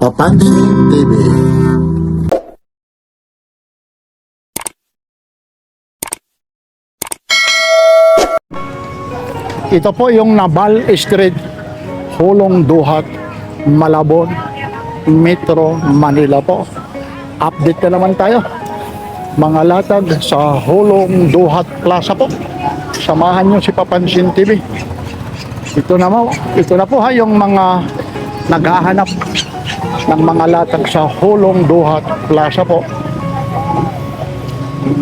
Papansin TV. Ito po yung Nabal Street, Hulong Duhat, Malabon, Metro Manila po. Update na naman tayo. Mga latag sa Hulong Duhat Plaza po. Samahan nyo si Papansin TV. Ito na po ha, yung mga naghahanap ng mga latag sa Hulong Duhat Plaza po,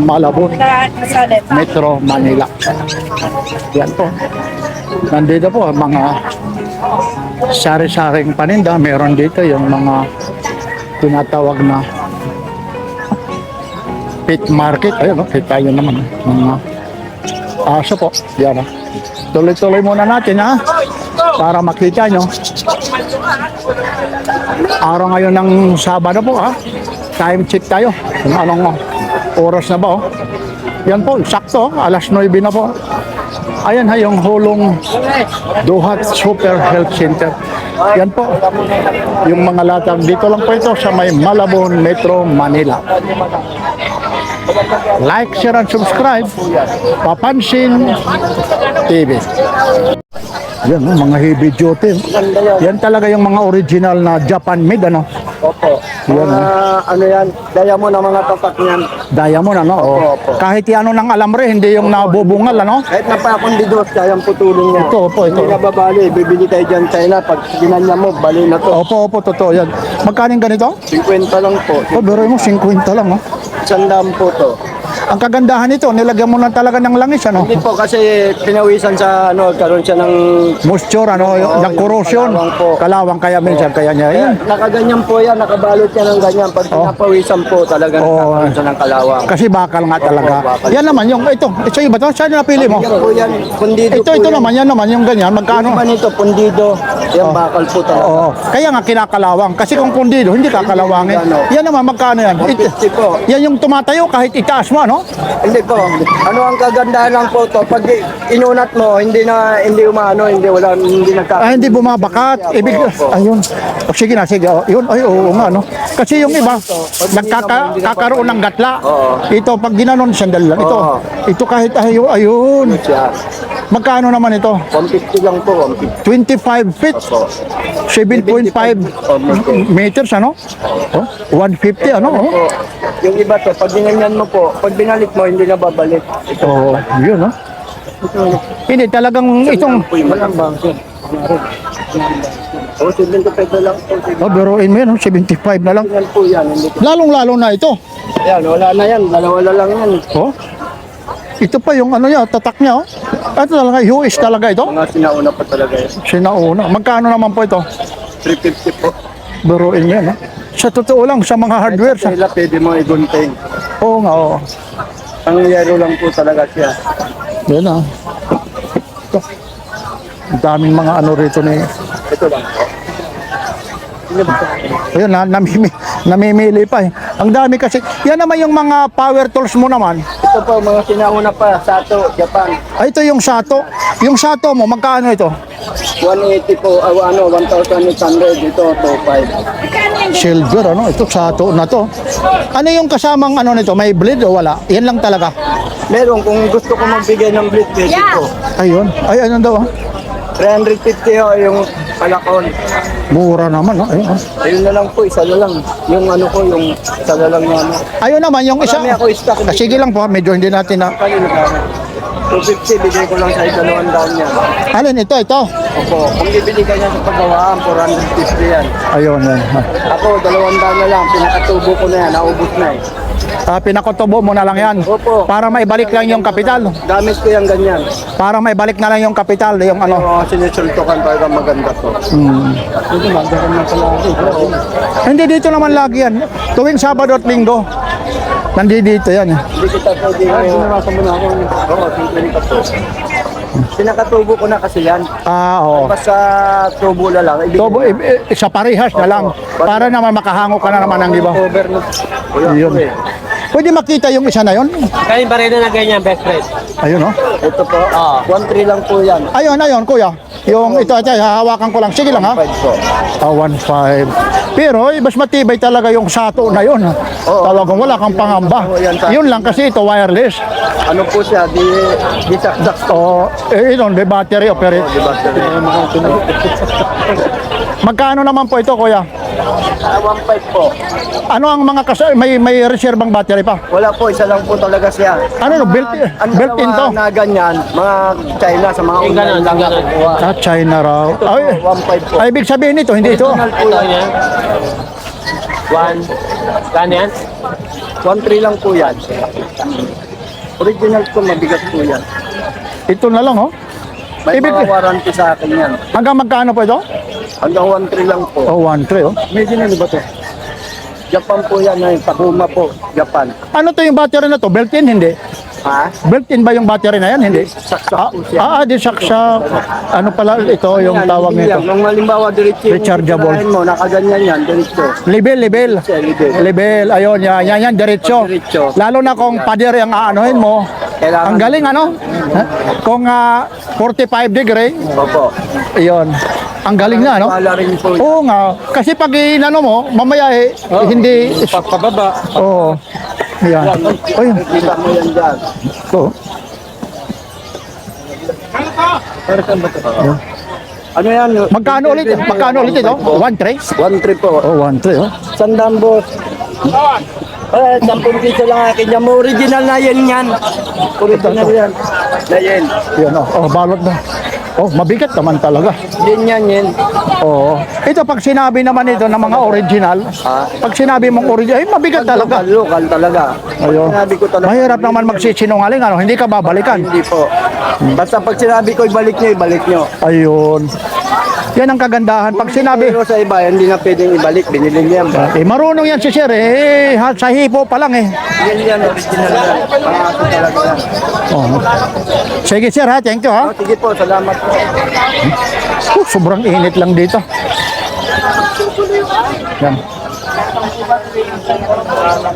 Malabon, Metro Manila. Yan po. Nandito po mga sari-saring paninda. Meron dito yung mga tinatawag na pet market. Ayun, kita nyo naman mga aso po. Yan. Tuloy-tuloy muna natin ha, para makita nyo. Araw ngayon ng Sabado po ha. Time check tayo kung anong oras na ba. Yan po, sakto, alas 9 na po. Ayan ha, yung Hulong Duhat Super Health Center. Yan po, yung mga latag. Dito lang po ito sa may Malabon, Metro Manila. Like, share, and subscribe. Papansin TV. Yan, mga heavy duty. Yan talaga yung mga original na Japan made, ano? Opo. Yan, Ano yan, diamond ang mga tapak niyan. Diamond, ano? Opo. Kahit yan ng alambre, hindi yung nabubungal, ano? Kahit napakundidos, kayang putulin niya. Ito po, ito. Hindi na babali, bibili kayo dyan China. Pag ginanya mo, bali na to. Opo, totoo yan. Magkano ganito? 50 lang po. Oh, biro mo, 50 lang, oh. 100 po to. Ang kagandahan nito, nilagyan mo na talaga ng langis, ano? Hindi po kasi pinawisan sa karoon siya ng Moisture, ano? Ng corrosion. kalawang po. Kalawang, kaya minsan, kaya niya. Kaya, Yan. nakaganyan po yan, nakabalot yan ng ganyan. Pag pinapawisan po talaga nakaroon siya ng kalawang. Kasi bakal nga talaga. bakal. Yan naman, yung ito. Ito yung ba ito? Saan napili mo? Yan po yan, pundido Ito po yan. naman, yan naman, yung ganyan. Magkano? Iba nito, pundido. Yan bakal po talaga. Oo. Kaya nga kinakalawang. Kasi kung pundido, hindi kakalawangin. Yan naman, magkano yan? 150 po. Yan yung tumatayo kahit itaas mo, ano? Hindi po. Ano ang kagandahan ng photo? Pag inunat mo, hindi umano, hindi Hindi bumabakat. Ibig, ayun. O, sige na, sige. O, yun, ay, oo nga, no? Kasi yung iba, nagkakaroon ng gatla. Ito, pag ginanon, sandal lang. Ito kahit, ayun. Magkano naman ito? 150 lang po, 150. 25 feet. 7.5 meters, ano? Oh, 150, ano? Oh. Po. Yung iba to, pag ginanyan mo po, pag binalik mo, hindi na babalik. Ito. Oh, yun, no? Hindi, talagang itong... Malambang. O, 75 lang po. Oh, biruin mo yun, no? 75 na lang. Yan po yan. Hindi po. Lalong-lalo na ito. Yan, wala na yan. Dalawa lang yan. Oh. Ito pa yung ano niya, tatak niya, oh. Ito talaga, US talaga ito. Mga sinauna pa talaga yan. Sinauna. Magkano naman po ito? 350 po. Biruin mo yun, no? Sa totoo lang, sa mga hardware. Sa ila, pwede mo igunting. Oo nga, oo. Ang yero lang po talaga siya. Yan, ah. Ito. Ang daming mga ano rito ni... Ito lang po. Ayun, namimili pa eh. Ang dami kasi. Yan naman yung mga power tools mo naman. Ito po, mga sinauna pa, Sato, Japan. Ay, ito yung Sato. Yung Sato mo, magkano ito? 180 po, 1,800. Ito, 2,500. Silver, ano? Ito, Sato na to. Ano yung kasamang ano nito? May blade o wala? Yan lang talaga. Meron, kung gusto ko magbigay ng blade, pwede po. Ayun. Ay, ano daw? 350 ho, yung palakon. Mura naman, no? Ayun, oh. Ayun na lang po, isa na lang. Yung ano ko, yung isa na lang na ano. Ayun naman, yung isa. Marami ako stock. Ah, sige lang po, medyo hindi natin na... Kanino ka? 250, bigay ko lang sa isa 200 niya. Alin, ito. Opo, kung bibili ka niya sa paggawaan, 450 yan. Ayun, yan. Ako, 200 na lang, pinakatubo ko na yan, naubos na eh. Pinakotobo mo na lang yan. Opo. Para maibalik lang yung kapital. Gamit ko yung ganyan. Para maibalik na lang yung kapital, yung ano. Oo, sinisultukan talaga maganda to. Hindi, maganda na pala ako. Hindi, dito naman lagi yan. Tuwing Sabado at Linggo. Nandito yan. Hindi kita pwede ko. Sinarasa mo na ako. Oo, sinarasa ka po. Pinakatubo ko na kasi yan. Ah, oo. Basta tubo na lang. Tobo, sa parehas na lang. Para naman makahango ka na naman ng iba. Cover na. Yun. Pwede makita yung isa na yon? Kaya ba rin na ganyan, best friend? Ayun, oh. Ito po, 1.3 lang po yan. Ayun, kuya. Yung ito, hahawakan ko lang. Sige lang, ha? 5 po. 1.5. Pero mas matibay talaga yung sato na yun. Talagang wala kang pangamba. Yun lang kasi ito wireless. Ano po siya, di saksak. O, ito, the battery operate. Magkano naman po ito, kuya? 1.5 po. Ano ang mga may reservang battery pa? Wala po, isa lang po talaga siya. Ano no, built-in to? Na ganyan, mga China sa mga Yung ganun, lang yung ganun. nakukuha. China raw. Ay, 1.5 po. ay, ibig sabihin nito, hindi ito. Original po Ito yan. yan. 1. Gano yan? 1.3 lang po yan. Original po, mabigat po yan. Ito na lang, oh. May Ibig- mga warranty sa akin yan. Hanggang magkano po ito? Hanggang 1.3 lang po. Oh, 1.3, oh. Medyo na ba to? Japan po yan, ay Takuma po, Japan. Ano to yung battery na to? Built-in, hindi? Ha? Built-in ba yung battery na yan? Hindi. Saksak po siya. Di saksak. Ano pala ito yung Yan, tawag hindi nito? yan. Nung malimbawa, diretso yung Rechargeable. titirahin mo, nakaganyan yan, diretso. Level. Siya, level. Level, ayun, yan, diretso. Diretso. Lalo na kung pader ang aanohin mo. Kailangan- Ang galing, ano? Kung 45 degree, Opo. ayun. Ang galing na, no? Wala rin po. Oo nga. Kasi pag inano mo, mamaya hindi... Pababa. Oo. Yan. Ay, Kita mo yan dyan. ito. Ano yan? Magkano ulit? Magkano ulit ito? 1.3? 1.3 po. Oh, 1.3, oh. Sandaan, boss. 10 piso lang akin yan. Original na yan. Original yan. Na yan. Yan, oh. Oh, balot na. Oh, mabigat naman talaga. Yan. Oo. Ito pag sinabi naman ito ng mga original, pag sinabi mong original, ay mabigat talaga. Local talaga. Ayun. Sinabi ko talaga. Mahirap naman magsisinungaling, ano? Hindi ka babalikan. Hindi po. Basta pag sinabi ko ibalik nyo. Ayun. Yan ang kagandahan. Pag sinabi, Pero sa iba, hindi na pwedeng ibalik. Binili niya ba? marunong yan si Sir, sa hipo pa lang, eh. Yan, original yan. Pangaso talaga yan. Oh. Sige, Sir, ha? Thank you, ha? Oh, sige po, salamat po. Sobrang init lang dito. Yan.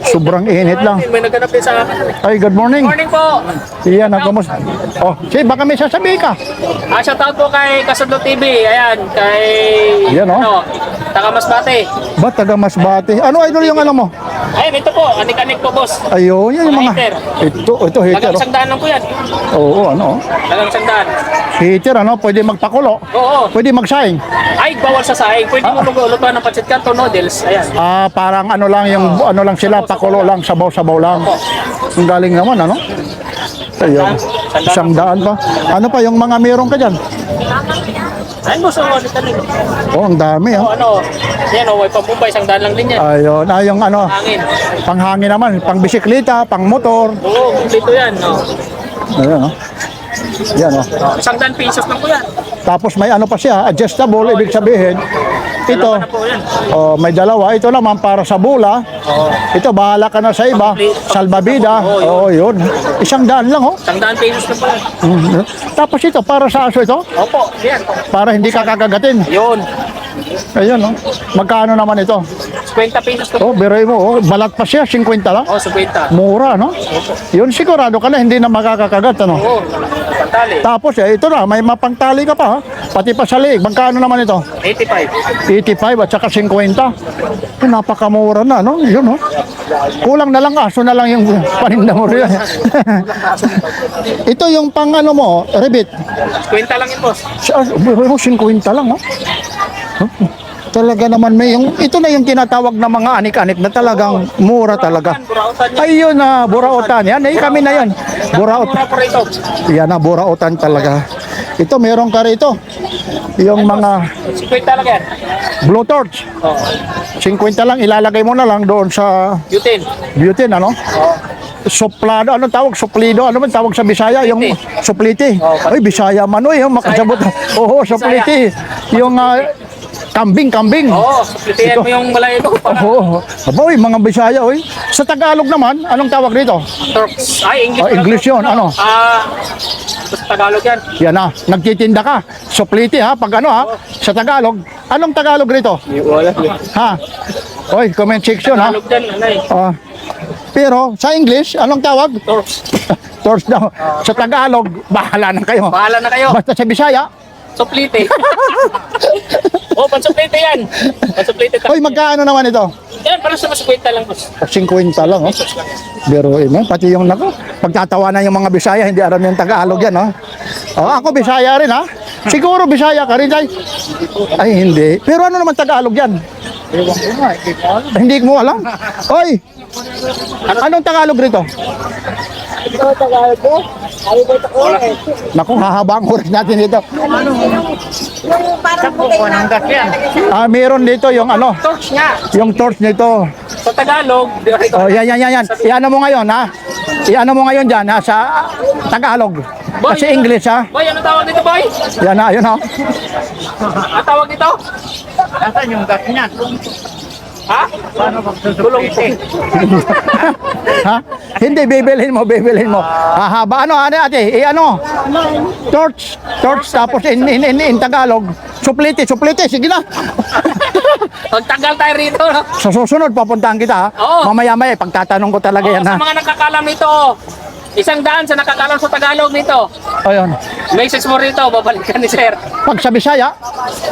Sobrang init lang. May naghanap din sa akin. Ay, good morning. Morning po. Iyan, kamusta? Oh, sige, baka may sasabihin ka. Shoutout po kay Kasudlo TV. Ayan, kay... Yan, oh. Ano, taga Masbate. Ba't taga Masbate? Ano idol yung ano mo? Ayun, ito po. Anik-anik po, boss. Ayun, yan yung mga... Hater. Ito hater. Tagang isang daan lang po yan. Oo, ano? Tagang isang daan. Hater, ano? Pwede magpakulo. Oo. Pwede magsaing. Ay, bawal sa saing. Pwede mo magluto ng pancit canton noodles. Ayan. Parang ano lang yung ano lang sila, pakulo lang, sabaw-sabaw lang. Ang galing naman, ano? Ayun. Isang daan pa. Ano pa yung mga meron ka dyan? Ayun, boss. Ulit na rin. Oh, ang dami, O, oh. ano, yan o, may pambumbay. Isang daan lang din yan. Ayun, yung ano, Hangin. panghangin naman, pang bisikleta, pang motor. Oo, kumpleto yan. No? Ayun, oh. Yan, oh. Isang daan pesos lang po yan. Tapos may ano pa siya, adjustable, ibig sabihin, ito, Dalawa na po yan. may dalawa. Ito naman para sa bula. Ito, bahala ka na sa iba. Salbabida. Oh, yun. Isang daan lang, oh. Isang daan pesos lang po yan. Mhm. Tapos ito, para sa aso ito, Opo, yan. para hindi ka kakagatin. Yun. Ayun, oh. Magkano naman ito? 50 pesos lang. Oh, biray mo, oh. Balat pa siya, 50 lang. O, 50. Mura, no? Yun, sigurado ka na, hindi na makakakagat, ano? Oo, pantali. Tapos, ito na, may mapangtali ka pa, ha? Pati pa sa liig. Magkano naman ito? 85. 85 at saka 50. Napakamura na, no? Yun, no? Kulang na lang, aso na lang yung paninda mo rin. Ito yung pang ano mo, rebit. 50 lang yun, boss. 50 lang, no? Talaga naman may yung ito na yung tinatawag na mga anik-anik na talagang mura talaga. Burautan yan. Ayun na, burautan. Yan, kami na yan. Buraut. Mura po rito. Yan na, burautan talaga. Ito, meron ka rito. Yung mga 50 lang yan. blue torch. Oo. 50 lang, ilalagay mo na lang doon sa Butane. butane, ano? Oo. Soplado, ano tawag? Suplido, ano man tawag sa Bisaya? Yung supliti. Oh, Ay, Bisaya man, yung makasabot. Oo, supliti. Yung kambing. Oo, suplitihan mo yung balay ito. Oo. Aboy, mga Bisaya, oy. Sa Tagalog naman, anong tawag dito? Turks. Ay, English. Oh, English yun, ano? Sa Tagalog yan. Yan na, nagtitinda ka. Supliti ha, pag ano ha, sa Tagalog. Anong Tagalog rito? Wala. Ha? Oy, comment section ha. Tagalog yan, anay. Pero sa English, anong tawag? Turks. Tours daw. Sa Tagalog, bahala na kayo. Bahala na kayo. Basta sa Bisaya, Suplite. Oh, pansuplite yan. Masuplite Hoy, magkano naman ito? Yan, para sa masuplite lang, boss. 50 lang, oh. Biruin mo, pati yung nako. Pagtatawanan yung mga Bisaya, hindi aram yung Tagalog yan, oh. Oh, ako Bisaya rin, ha? Siguro Bisaya ka rin, ay hindi. Pero ano naman Tagalog yan? Hindi mo alam? Hoy! Anong Tagalog rito? Ito, Tagalog ko. Ayaw ko ito ko eh. Naku, hahaba ang oras natin dito. Yung parang puting na. Meron dito yung ano, Torch nga. yung torch nito. Sa Tagalog, di ba ito? Oh, yan. Iano mo ngayon, ha? Iano mo ngayon dyan, ha? Sa Tagalog. Kasi English, ha? Boy, ano tawag dito, boy? Yan na, yun, ha? Ano tawag dito? Nasaan yung gas niyan? Ha? Gulong ito. Ha? Hindi, bibilhin mo. Hahaba. Ano, ate? Ano? Torch, tapos in Tagalog. Suplite, sige na. Magtagal tayo rito, no? Sa susunod, papuntahan kita, ha? Oo. Mamaya, pagtatanong ko talaga yan, Sa ha? mga nakakalam nito, 100 sa nakakalam sa Tagalog nito. Ayun. Message mo rito, babalikan ni sir. Pag sa Bisaya,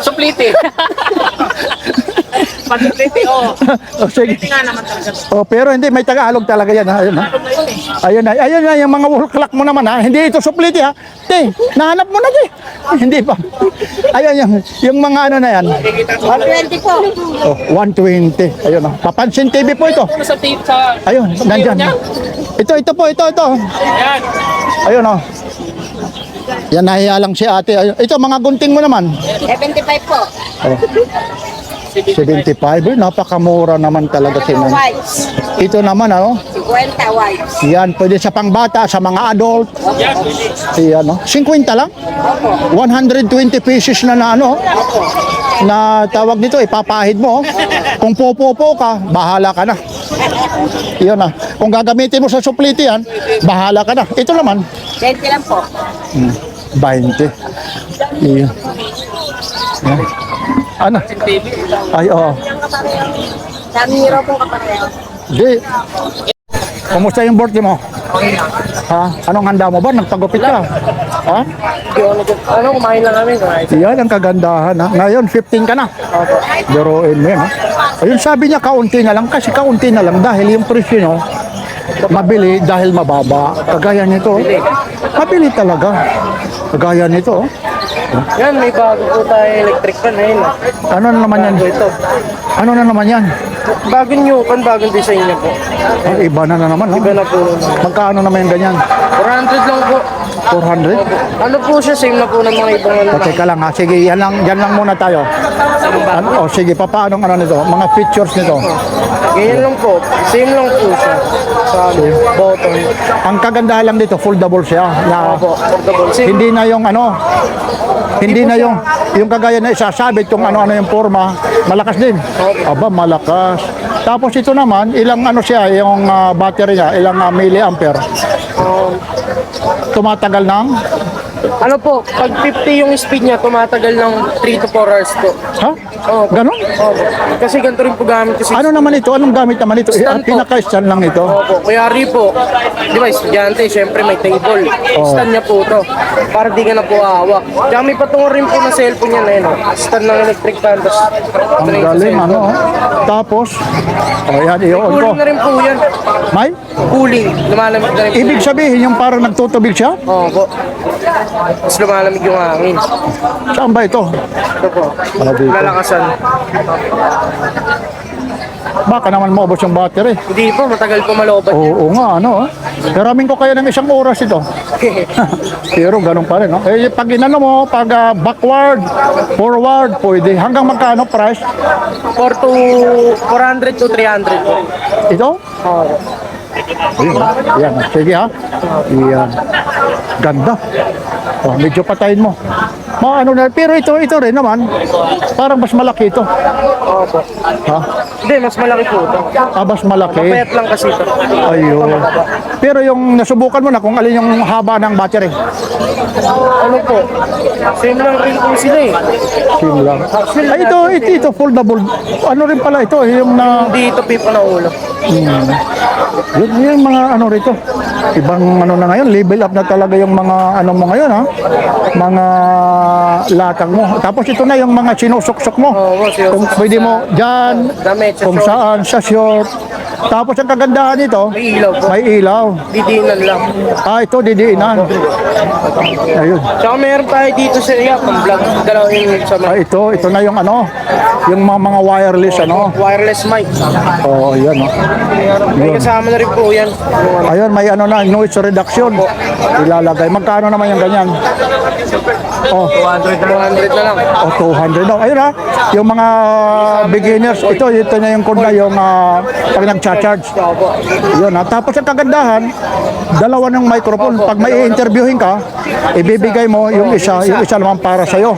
Suplite. Pag-suplite, oh. oh, sige. Nga naman talaga. Oh, pero hindi, may Tagalog talaga yan, ha? Ayun, ha? Ayun na, yung mga wulklak mo naman, ha? Hindi ito suplite, ha? Te, nahanap mo na, te. Hindi pa. Ayun, yung mga ano na yan. 120 po. Oh, 120. Ayun, ha? Papansin TV po ito. Sa tip sa... Ayun, nandyan. Ito po. Yan. Ayun, oh. Yan, nahiya lang si ate. Ayun. Ito, mga gunting mo naman. 75 po. Oh. 75. Napakamura naman talaga si Ma'am. Whites. Ito naman, ano? 50 whites. Yan, pwede sa pangbata, sa mga adult. Yan. Yan, no? 50 lang? 120 pieces na ano? Na tawag nito, ipapahid mo. Kung popopo ka, bahala ka na. Yan na. Kung gagamitin mo sa suplite yan, bahala ka na. Ito naman, 20 lang po. 20. Yan. Yan. Ano? TV. Ay, oo. Dami hero po kapareho. Di. Kumusta yung birthday mo? Ha? Anong handa mo ba? Nagpagupit ka? Ha? Ano, kumain lang kami. Yan ang kagandahan, ha? Ngayon, 15 ka na. Biruin mo yan, ha? Ayun, sabi niya, kaunti na lang. Kasi kaunti na lang dahil yung presyo, no? Mabili dahil mababa. Kagaya nito. Mabili talaga. Kagaya nito, oh. Yan, may bago po tayo electric fan ngayon. Ano na naman yan? Ito. Ano na naman yan? Bagong new fan, bagong design niya po. Ay, iba na naman, no? Iba na po. Magkano naman yung ganyan? 400 lang po. 400? Ano po siya, same na po ng mga ibang ano. O, teka lang, ha? Sige, yan lang muna tayo. Ano, sige, paano ano nito? Mga features nito. Ganyan lang po. Same lang po siya. Sa button. Ang kagandahan lang dito, foldable siya. Na, Portable. Same. hindi na yung ano, hindi na yung kagaya na isasabit kung ano-ano yung forma, malakas din. Aba, malakas. Tapos ito naman, ilang ano siya, yung battery niya, ilang milliampere. Tumatagal ng, Ano po, pag 50 yung speed niya, tumatagal ng 3 to 4 hours po. ha? Opo. Ganon? Opo. Kasi ganito rin po gamit kasi. Ano naman ito? Anong gamit naman ito? Stand po. Pinaka-stand lang ito. Opo, kuya po, di ba, estudyante, syempre may table. Stand niya po to, para di ka na po hawak. Tsaka may patungo rin po na cellphone niya na yun, oh. Stand ng electric fan, tapos Ang galing, ano? Oh. Tapos, ayan, i-on ko. cooling na rin po yan. May? Cooling, lumalamig na rin po. Ibig sabihin, yung parang nagtutubig siya? Opo. Tapos lumalamig yung hangin. Saan ba ito? Ito po, dito. lalakasan. Baka naman maubos yung battery. Hindi po, matagal po malobat yan. Oo nga, ano? Karamin ko kaya ng isang oras ito. Pero ganun pa rin, no? Eh, pag inano mo, pag backward, forward, pwede. Hanggang magkano price? 400 to 300 po. Ito? Oo. Yan, sige ha. Yan. Ganda. Oh, medyo patayin mo. Ano na, pero ito rin naman. Parang mas malaki ito. Opo. Ha? Hindi, mas malaki po ito. Mas malaki. Payat lang kasi ito. Ayun. Pero yung nasubukan mo na kung alin yung haba ng battery. Ano po? Same lang rin po sila eh. Same lang. Ay, ito foldable. Ano rin pala ito, yung na... Hindi ito pipa na ulo. Yung mga ano rito. Ibang ano na ngayon, level up na talaga yung mga ano mo ngayon ha. Mga latag mo. Tapos ito na yung mga sinusuksok mo. Oo, sinusuksok Kung pwede mo dyan, Damit, sa kung short. saan, sa short. Tapos ang kagandahan nito, May ilaw po. may ilaw. Didiinan lang. Ah, ito didiinan. Ayun. Tsaka meron tayo dito sa iya, pang vlog. Dalawa yung sa Ah, ito na yung ano, yung mga wireless ano. wireless mic. Oh, yan oh. May kasama na rin po yan. Yung ano, Ayun, may ano na, noise reduction. Ilalagay. Magkano naman yung ganyan? Oh, 200 na lang. oh 200 daw. Ayun ha, yung mga beginners, ito na yung code na yung pag nag-charge. Opo. Yun ha. Tapos ang kagandahan, dalawa ng microphone. Pag may i-interviewin ka, ibibigay mo yung isa naman para sa'yo.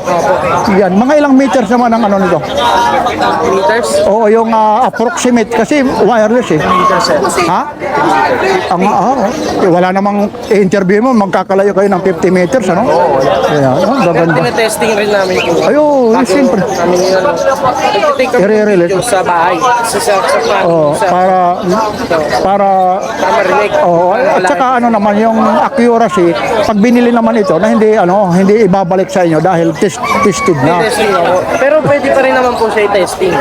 Yan, mga ilang meters naman ang ano nito. Meters? Oo, yung approximate kasi wireless eh. Ha? Ang wala namang i-interview mo, magkakalayo kayo ng 50 meters, ano? Ayan, Pero gaganda. tinetesting rin namin ito. Ayun, siyempre. Namin yun. Nagtitake kami ng I-re-release. video sa bahay. Sa Oh, sa para marinig. oh, at saka ano naman yung accuracy, pag binili naman ito na hindi ibabalik sa inyo dahil tested na. Testing ako. Pero pwede pa rin naman po siya i-testing.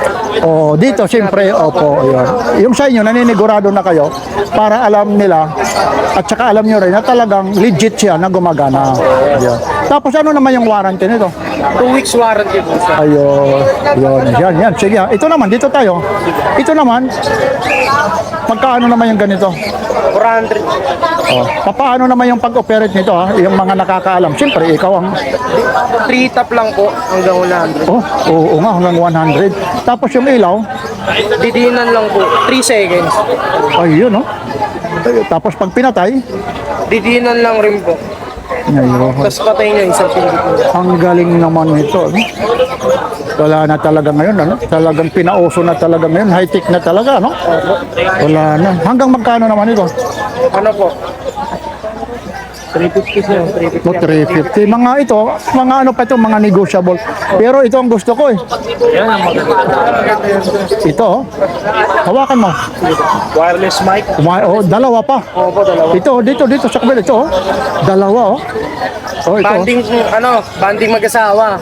Oh, dito siyempre, opo, ayun. Yung sa inyo naninigurado na kayo para alam nila at saka alam nyo rin na talagang legit siya na gumagana. Ayun. Tapos ano naman yung warranty nito? 2 weeks warranty po siya. Ayun, yan. Sige ha. Ito naman, dito tayo. Ito naman, magkaano naman yung ganito? 400. Oh, paano naman yung pag-operate nito ha? Yung mga nakakaalam. Siyempre, ikaw ang 3 tap lang po hanggang 100. oo nga, hanggang 100. Tapos yung ilaw, Didiinan lang po. 3 seconds. ayun no. Tapos pag pinatay, Didiinan lang rin po. ayun. Tapos patayin nyo isang pindig po. Ang galing naman nito. No? Wala na talaga ngayon. Ano? Talagang pinauso na talaga ngayon. High-tech na talaga. No? Wala na. Hanggang magkano naman ito? Ano po? 350 siya. 350. No, 350. Mga ito, mga ano pa ito, mga negotiable. Pero ito ang gusto ko eh. Ito, oh. Hawakan mo. Wireless mic. Oh, dalawa pa. Opo, dalawa. Ito, dito sa kabila. Ito, oh. Dalawa, oh. Oh, ito. Banding mag-asawa.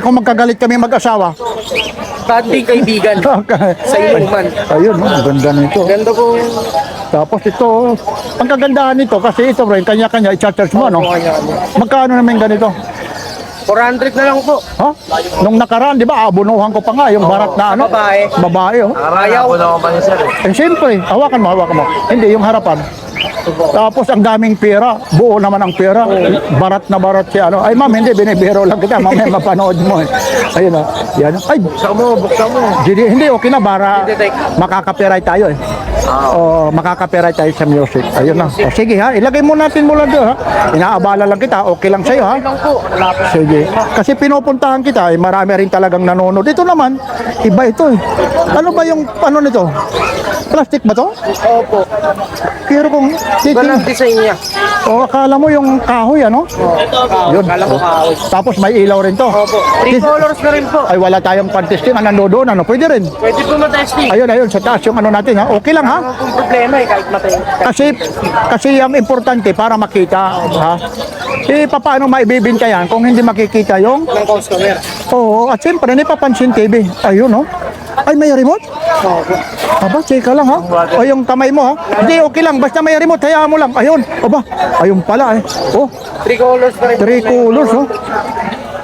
Kung magkagalit kami mag-asawa. Banding kaibigan. Sa inuman. Ayun, no? Ang ganda nito. Ganda po. Tapos ito, ang kagandahan nito kasi ito rin, kanya-kanya i-charge mo, no? Magkano naman ganito? 400 na lang po. Ha? Nung nakaraan, di ba, abunuhan ko pa nga yung barat na ano? Babae. Babae, oh. Ayaw. Siyempre, hawakan mo. Hindi, yung harapan. Tapos ang daming pera, buo naman ang pera. Barat na barat siya. Ano. Ay ma'am, hindi, binibiro lang kita. Mamaya mapanood mo. Ayun o. Yan. Ay, buksan mo. Hindi, okay na. Para makaka-copyright tayo eh. O, makaka-copyright tayo sa music. Ayun na. O, sige ha, ilagay mo natin mula doon ha. Inaabala lang kita. Okay lang sa'yo ha. Sige. Kasi pinupuntahan kita, marami rin talagang nanonood. Ito naman, iba ito eh. Ano ba yung, ano nito? Plastic ba to? Opo. Pero kung Ganun ang design niya. akala mo yung kahoy, ano? Yun. Kala ko kahoy. Tapos may ilaw rin to. Opo. 3 colors na rin po. Ay, wala tayong pan-testing. Ano doon, ano? Pwede rin. Pwede po matesting. Ayun, sa taas yung ano natin, ha? Okay lang, ha? Kung problema eh, kahit matay. Kasi ang importante para makita, ha? Paano maibibinta yan kung hindi makikita yung... Ng customer. Oo, at siyempre, nipapansin TV. Ayun, oh. Ay, may remote? Opo. Aba, cheka lang, ha? O yung kamay mo, ha? Hindi, okay lang. Basta may remote, hayaan mo lang. Ayun. Aba, ayun pala, eh. Oh, 3 colors na rin. 3 colors, oh.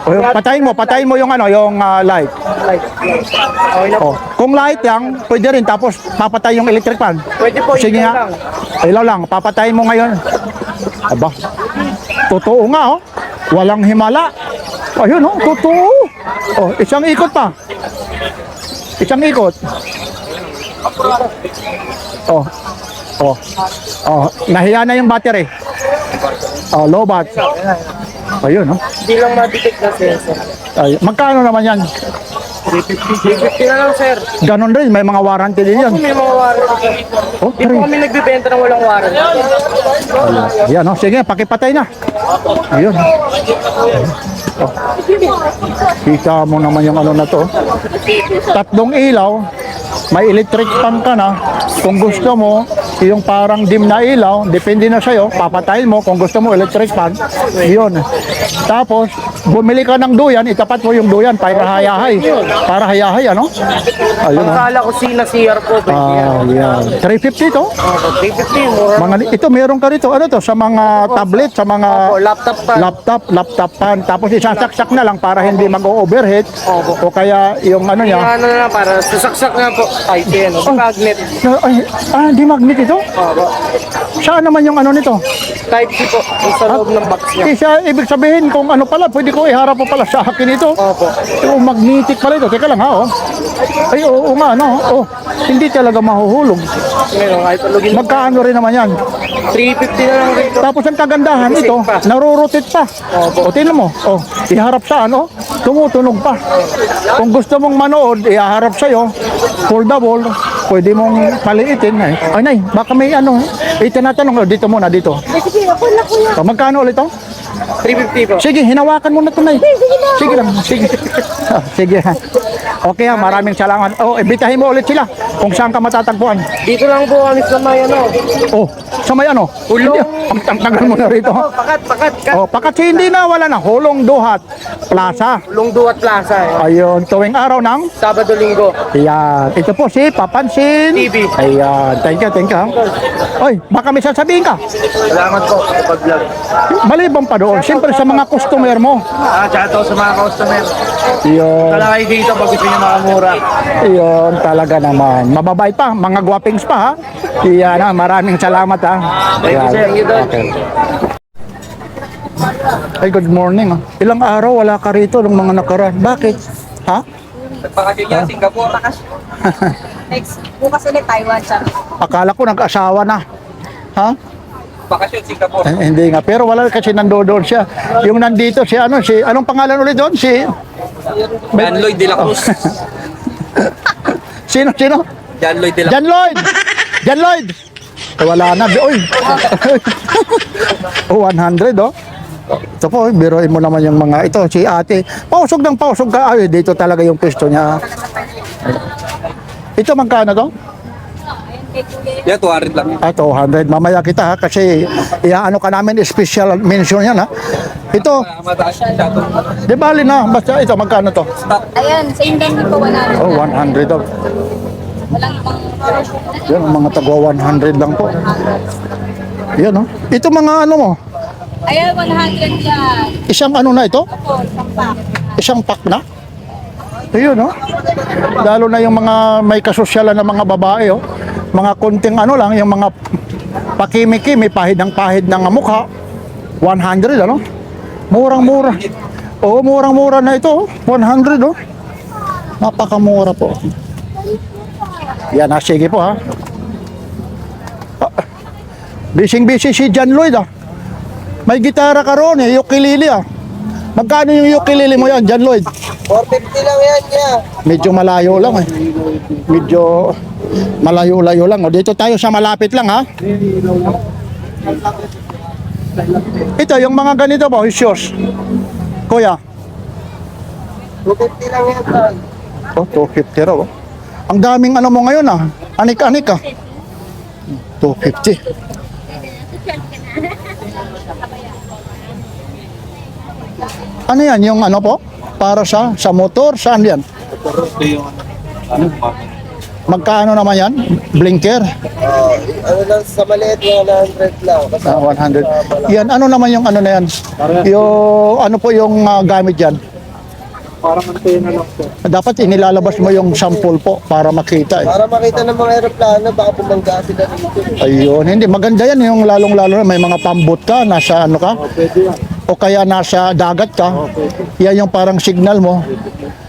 O, patayin mo yung ano, yung light. Light. Okay na po. Oh, kung light lang, pwede rin. Tapos, papatay yung electric fan. Pwede po, Sige ilaw nga. lang. Ilaw lang. Papatayin mo ngayon. Aba, totoo nga, oh. Walang himala. Ayun, oh, totoo. Oh, isang ikot pa. Isang ikot. Oh. Nahiya na yung battery. Oh, low bat. Ayun, oh. Hindi lang ma-detect na sensor. Ay, magkano naman yan? 350 na lang, sir. Ganon rin, may mga warranty din yan. Kung may mga warranty. Oh, Di po kami nagbibenta ng walang warranty. yan, oh. Sige, pakipatay na. Ayun. Oh. Kita mo naman yung ano na to. 3 ilaw. may electric fan ka na. Kung gusto mo, yung parang dim na ilaw, depende na sa'yo, papatayin mo. Kung gusto mo electric fan, yun. Tapos, bumili ka ng duyan, itapat mo yung duyan para hayahay. Para hayahay, ano? Ayun, oh. Pagkala ko CR po, pwede yan. Yan. 350 to? Opo, 350, mura. Ito meron ka rito. Ano to? Sa mga tablet, sa mga Opo, laptop pa. laptop pan. Tapos isasaksak na lang para hindi mag-overhead. O kaya yung ano Yung niya. ano na lang, para sasaksak na po. Ay, ano, magnet. Di magnet ito? Opo. Saan naman yung ano nito? Type C po, yung sa loob ng box niya. Isa, ibig sabihin kung ano pala, pwede ko iharap po pala sa akin ito. Opo. Yung magnetic pala ito. Teka lang ha, oh. Ay, oo nga, no? Oh, hindi talaga mahuhulog. Ngayon, kahit alugin. Magkaano rin naman yan? 350 na lang rito. Tapos ang kagandahan ito, narurotate pa. O, tingnan mo. O, iharap sa ano, tumutunog pa. Kung gusto mong manood, iharap sa'yo, foldable, pwede mong paliitin. Ay, nay, baka may ano, tinatanong, dito muna, dito. O, magkano ulit ito? 350 po. Sige, hinawakan mo na ito, nay. Sige lang, sige. Sige. Okay, maraming salamat. Oh, ibitahin mo ulit sila kung saan ka matatagpuan. Dito lang po kami sa may ano. Oh, sa may ano? Hulong. Ang tagal mo na rito. Pakat. Oh, pakat hindi na wala na. Hulong Duhat Plaza. Hulong Duat Plaza. Ayun, tuwing araw ng Sabado, Linggo. Ayan, ito po si Papansin TV. Ayan, thank you, thank you. Oy, baka may sasabihin ka. Salamat po sa pag-vlog. Maliban pa doon, siyempre sa mga customer mo. Shout out sa mga customer. Yun, Tala kayo dito pag gusto nyo makamura. yun talaga naman. Mababait pa, mga gwapings pa ha. Iyan ha, maraming salamat ha. Ayan, Thank you, sir. okay. Ay, good morning. Ilang araw wala ka rito ng mga nakaraan. Bakit? Ha? Nagpakasyon niya, Singapore. Next, bukas ulit Taiwan siya. Akala ko nag-asawa na. Ha? Bakasyon, Singapore. Hindi nga, pero wala kasi nandoon siya. Yung nandito si ano, si anong pangalan ulit doon? Si John Lloyd de la Cruz. Sino? John Lloyd de la John Lloyd. John Lloyd. Wala na. Uy. Oh, 100 oh. Ito po, biruin mo naman yung mga ito, si ate. Pausog ng pausog ka. Ay, dito talaga yung pwesto niya. Ito magkano to? Yeah, 200 lang. 200. Mamaya kita ha, kasi iaano ka namin, special mention yan ha. Ito, di bali na, basta ito, magkano to? Ayan, same lang din po, 100. Oh, 100 daw. Walang ibang Yan, ang mga tagwa 100 lang po. Yan oh. Ito mga ano mo, Ayan, 100 yan. isang ano na ito? Opo, isang pack. Isang pack na? Ayun oh. Lalo na yung mga may kasosyalan na mga babae oh. Mga konting ano lang, yung mga pakimi-kimi, pahid ng mukha. 100 ano? Murang-mura. Oo, murang-mura na ito. 100 oh. Napakamura po. Yan ha, sige po ha. Bising-busy si John Lloyd ah. May gitara ka ron eh, ukulele ah. Magkano yung ukulele mo yan, John Lloyd? 450 lang yan niya. Medyo malayo lang eh. Medyo malayo-layo lang. O, dito tayo sa malapit lang ha. Ito, yung mga ganito po, is yours. Kuya. 250 lang yan, sir. Oh, 250 raw. Oh. Ang daming ano mo ngayon ah. Anik-anik ah. 250. Ano yan? Yung ano po? Para sa motor? Saan yan? Magkano naman yan? Blinker? Ano lang, sa maliit, 100 lang. 100. Yan, ano naman yung ano na yan? Yung, ano po yung gamit yan? Parang antena lang po. Dapat inilalabas mo yung sample po para makita eh. Para makita ng mga aeroplano, baka bumangga sila dito. Ayun, hindi. Maganda yan yung lalong-lalo na may mga pambot ka, nasa ano ka? O kaya nasa dagat ka. Yan yung parang signal mo.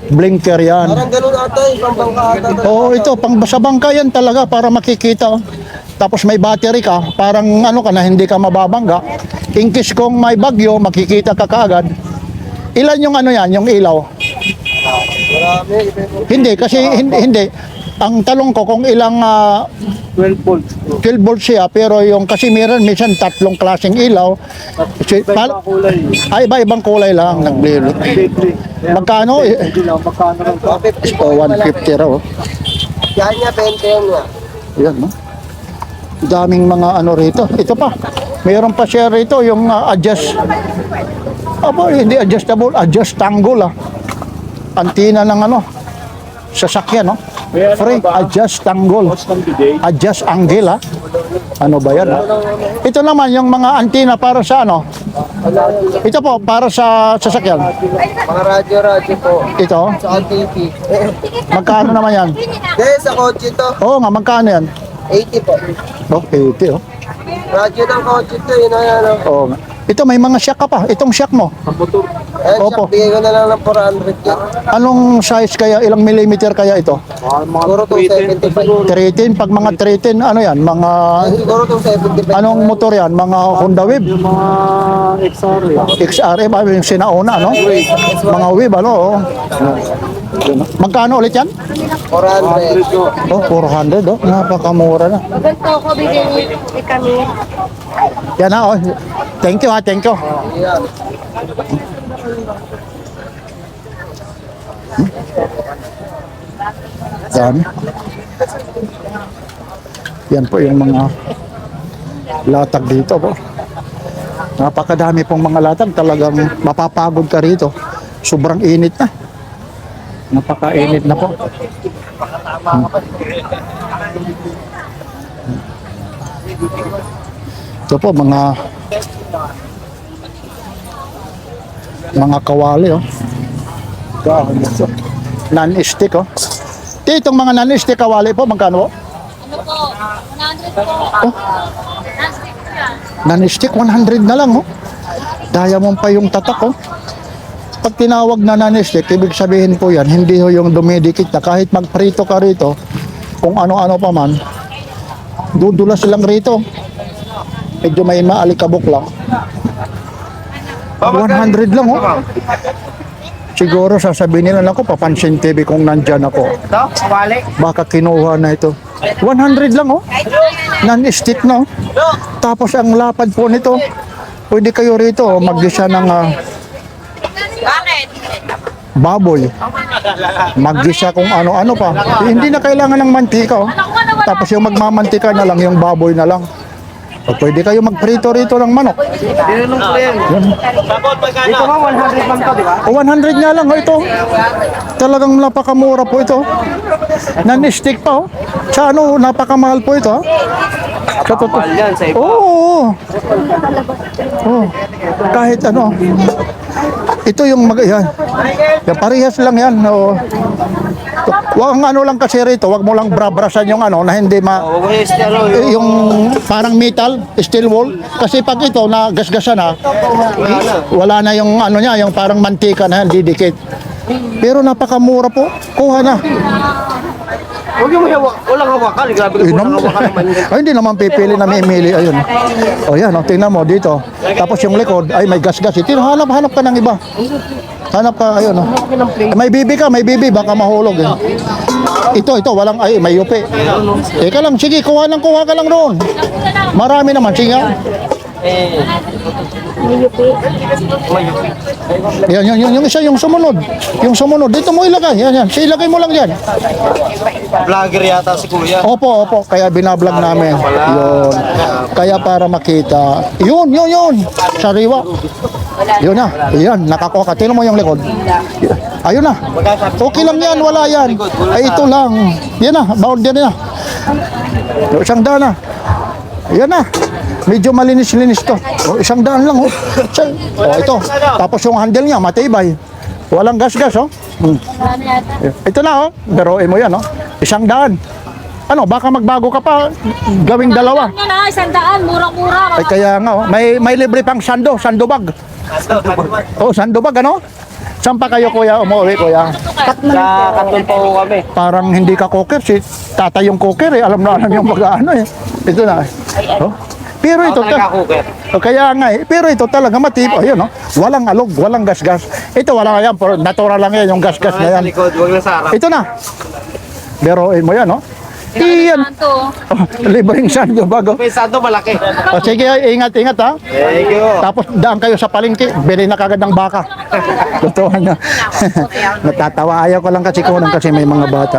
Blinker yan. Parang ganun ata, pambangka ata. Oo, ito, pang sa bangka yan talaga para makikita. Tapos may battery ka, parang ano ka na hindi ka mababangga. In case kung may bagyo, makikita ka kaagad. Ilan yung ano yan, yung ilaw? Marami, iba-iba. Hindi, kasi hindi. Ang talong ko kung ilang 12 volts. 12 volts siya, pero yung kasi meron minsan tatlong klaseng ilaw. kulay. Ay, iba-ibang kulay lang nagblilo. Magkano? Hindi lang, magkano lang. 150 Oh, 150 raw. Ganya 20 yan nga. Yan, no? Daming mga ano rito. Ito pa. Mayroon pa siya rito yung adjust. Aba, hindi adjustable, adjustable ah. Antina ng ano, sasakyan, no? Free, adjust angle. Adjust angle, ah. Ano ba yan, ah? Ito naman, yung mga antina para sa ano? Ito po, para sa sasakyan. Mga radyo po. Ito, Sa TV. magkano naman yan? Dahil sa kotse to, Oo nga, magkano yan? 80 po. Oh, 80, oh. Radyo ng kotse to, yun ang ano. Oo nga. Ito, may mga shock ka pa. Itong shock mo. Eh, Opo. bigay ko na lang ng 400 yan. Anong size kaya? Ilang millimeter kaya ito? Siguro itong 75. 13, pag mga 13, ano yan? Mga, Siguro itong 75. anong motor yan? Mga Honda Wave? XRM, ay yung sinauna, no? Mga Wave, ano? Oh. Magkano ulit yan? 400. Oh, 400, oh. Napakamura na. Ganito ko bigyan kami. Yan na, oh. Thank you, ha. Thank you. Yan. Dami. Yan po yung mga latag dito po. Napakadami pong mga latag. Talagang mapapagod ka rito. Sobrang init na. Napakainit na po. Ito po mga kawali, oh. Non-stick, oh. Itong mga non-stick kawali po, magkano po? Ano po? 100 po. Plastic yan. Non-stick, 100 na lang, oh. Diamond pa yung tatak, oh. Pag tinawag na non-stick, ibig sabihin po yan, hindi ho yung dumidikit na kahit magprito ka rito, kung ano-ano pa man, dudulas lang rito. Medyo may maalikabok lang. 100 lang, oh. Siguro sasabihin nila, ako, papansin TV kung nandyan ako. Ito, wali. Baka kinuha na ito. 100 lang, oh. Non-stick na, oh. Tapos ang lapad po nito, pwede kayo rito mag-gisa ng baboy. Mag-gisa kung ano-ano pa. Hindi na kailangan ng mantika, oh. Tapos yung magmamantika na lang, yung baboy na lang. O, pwede kayo magprito rito ng manok. Tinanong ko yan. Dito nga 100 man to, di ba? O 100 nga lang, oh, ito. Talagang napakamura po ito. Non-stick pa, oh. Sa ano, napakamahal po ito, oh. Kapal yan sa iba. Oo. Oo. Kahit ano. Ito yung yan. Yan, parehas lang yan. Oo. Wag ang ano lang kasi rito, wag mo lang brabrasan yung ano na hindi Huwag mo yung yung parang metal, steel wool. Kasi pag ito na gasgasan na, wala na yung ano niya, yung parang mantika na yan, didikit. Pero napakamura po. Kuha na. Huwag yung walang hawakan. Grabe ka walang hawakan naman yun. Ay, hindi naman pipili na mimili. Ayun. O yan, o, tingnan mo dito. Tapos yung likod, ay may gas-gas. Hanap ka ng iba. Hanap ka, ayun. O. May bibi ka, may bibi. Baka mahulog. Eh. Ito, walang, ay, may yupi. Teka lang, sige, kuha ka lang doon. Marami naman, sige. Yan, yung isa, yung sumunod. Yung sumunod, dito mo ilagay. Yan. Ilagay mo lang yan. Vlogger yata si Kuya. Opo, kaya binablog namin. Yun. Kaya para makita. Yun. Sariwa. Yun na. Yan, nakakuha ka. Tingnan mo yung likod. Ayun na. Okay lang yan, wala yan. Ay, ito lang. Yan na, bawal din na. Isang daan na. Yan na. Medyo malinis-linis to. Oh, 100 lang, oh. Ito. Tapos yung handle niya, matibay. Walang gas-gas, oh. Ito na, oh. Biruin mo yan, oh. 100. Ano, baka magbago ka pa, gawing dalawa. Yan na, 100. Murang-mura. Ay, kaya nga, oh. May libre pang sandobag. Oh, sandobag, ano? Saan pa kayo, kuya? Umuwi, kuya? Sa Katol pa ho kami. Parang hindi ka cooker. Si tatay yung cooker, eh. Alam yung mag-ano, eh. Ito na, oh. Pero ito, kaya nga pero ito talaga matibay, ayun, no? Walang alog, walang gas-gas. Ito wala yan, natural lang yan yung gas-gas na yan. Sa likod, huwag na sa harap. Ito na. Biruin mo yan, no? Iyan. Santo. Oh, libreng santo bago. May santo malaki. O sige, ingat-ingat ha. Thank you. Tapos daan kayo sa palengke, bili na kagad ng baka. Totoo na. Natatawa. Ayaw ko lang kasi kunin kasi may mga bata.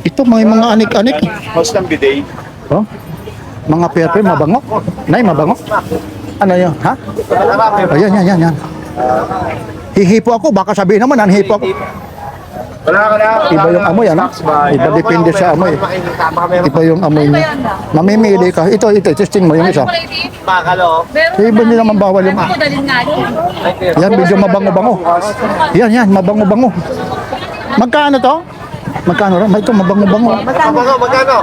Ito may mga anik-anik. Host ng bidet. Oh. Mga perpe, mabango. Nay, mabango. Ano yun? Ha? Oh, yan. Hihipo ako, baka sabihin naman, hipo ako. Wala ka na. Iba yung amoy, ano? Iba depende sa amoy. Iba yung amoy niya. Mamimili ka. Ito, testing mo yung isa. Bakalo. Iba hindi naman bawal yung... Ako dalhin nga doon. Yan, medyo mabango-bango. Yan, mabango-bango. Magkano to? Magkano rin? Ito, mabango-bango. Magkano?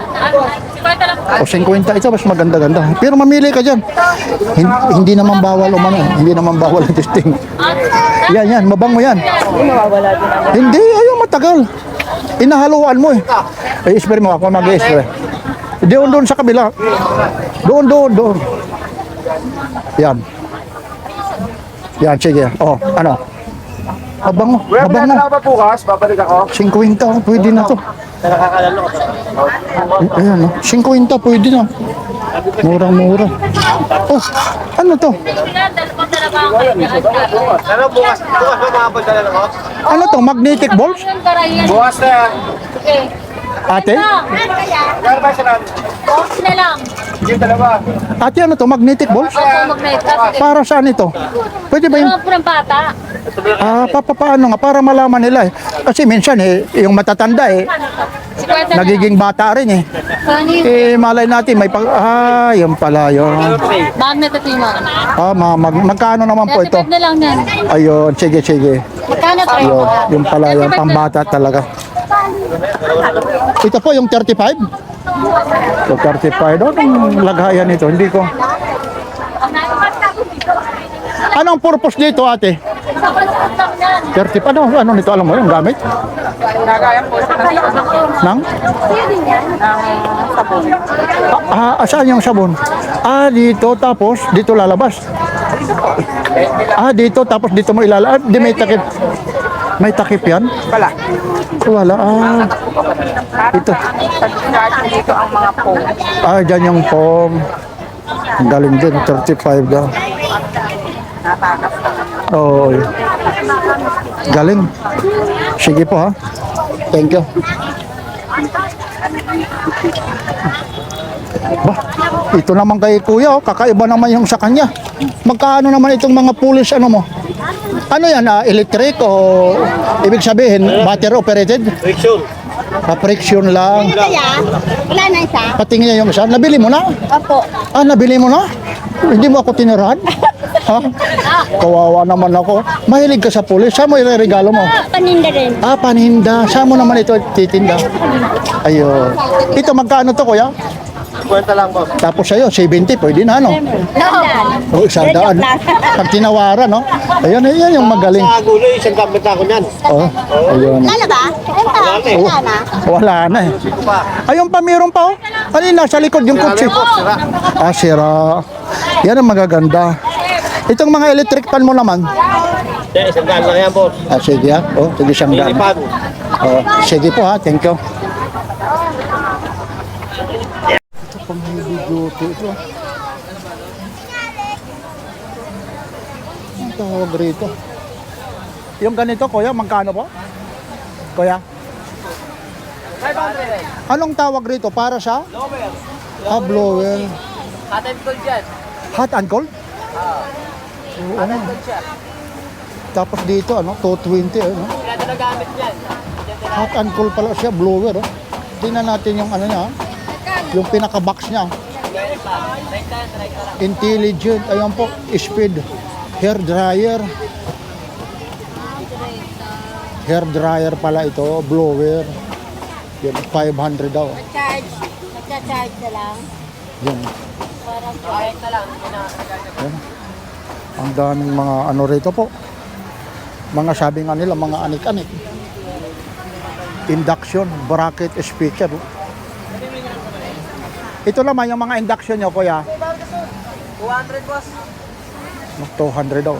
Kwenta lang po. O 50, ito mas maganda-ganda. Pero mamili ka dyan. Hindi naman bawal umano. Hindi naman bawal ang testing. Yan, mabango yan. Hindi, ayaw matagal. Inahaluan mo eh. I-spray mo ako, mag-i-spray. Doon sa kabila. Doon. Yan. Yan, sige. Oh, ano? Mabango. ba bukas? Babalik ako. 50, pwede na to. Ayan, 50, pwede na. Murang-mura. Oh, ano to? Dalawang dalawang kayo. Ano bukas ba makapadala lang ako? Ano to? Magnetic balls? Yung karayan. Bukas na yan. Okay. Ate? Magkano ba siya lang? Box na lang. Yung dalawa. Ate, ano to? Magnetic balls? Opo, mag-night. Para saan ito? Pwede ba yung... Dalawang po ng bata. Paano nga? Para malaman nila eh. Kasi minsan eh, yung matatanda eh, 50 na lang. nagiging bata rin eh. Kanin. Eh, malay natin may pag... yun pala yun. Magnet ito yung mga. Magkano naman po ito? 35 na lang yan. Ayun, sige. Magkano to? Ayun, yung pala yun, pambata talaga. Ito po yung 35? So 35, anong lagayan nito? Hindi ko. Anong purpose dito ate? 30 ano nito, alam mo yung gamit? Nang? Saan yung sabon? Dito tapos dito lalabas. Dito tapos dito mo ilalabas. Di may takip. May takip yan? Wala. Ito. Dito ang mga phone. Dyan yung foam. Ang galing din, 35 daw. Oo. Galing. Sige po ha. Thank you. Ito naman kay kuya, kakaiba naman yung sa kanya. Magkano naman itong mga pulis ano mo? Ano yan, electric o ibig sabihin, battery operated? Friction. Friction lang. Wala na isa? Patingin niya yung isa. Nabili mo na? Opo. Nabili mo na? Hindi mo ako tinirahan? Ha? Kawawa naman ako. Mahilig ka sa pulis. Saan mo ireregalo mo? Paninda rin. Paninda. Saan mo naman ito titinda? Ayun. Ito, magkano to, kuya? Kwenta lang po. Tapos sa'yo, 70, pwede na, no? O, 100. Pag tinawaran, no? Ayun, yan yung magaling. Sa gulo, isang gamit ako niyan. Ayun. Wala ba? Wala na. Wala na eh. Ayun pa, meron pa, oh. Kanina, sa likod yung kutsi. Sira. Yan ang magaganda. Itong mga electric pan mo naman. Isang daan lang yan, boss. Sige ha. Sige siyang daan. Ilipan. Sige po ha. Thank you. Ito pang hibiguti ito. Ang tawag rito. Yung ganito, kuya, magkano po? Kuya? 500. Anong tawag rito? Para sa? Blower. Blower. Hot and cold yan. Hot and cold? Oo, ano? Tapos dito, 220, ano? Kaya nagamit yan. Hot and cold pala siya, blower, oh. Tingnan natin yung ano niya, yung pinaka-box niya. Intelligent, ayan po, speed, hair dryer. Hair dryer pala ito, blower. Yan, 500 daw. Magcha-charge na lang. Yan. Parang na lang. Yan. Ang daming mga ano rito po. Mga sabi nga nila, mga anik-anik. Induction, bracket, speaker. Ito naman yung mga induction nyo, kuya. 200, boss. 200 daw.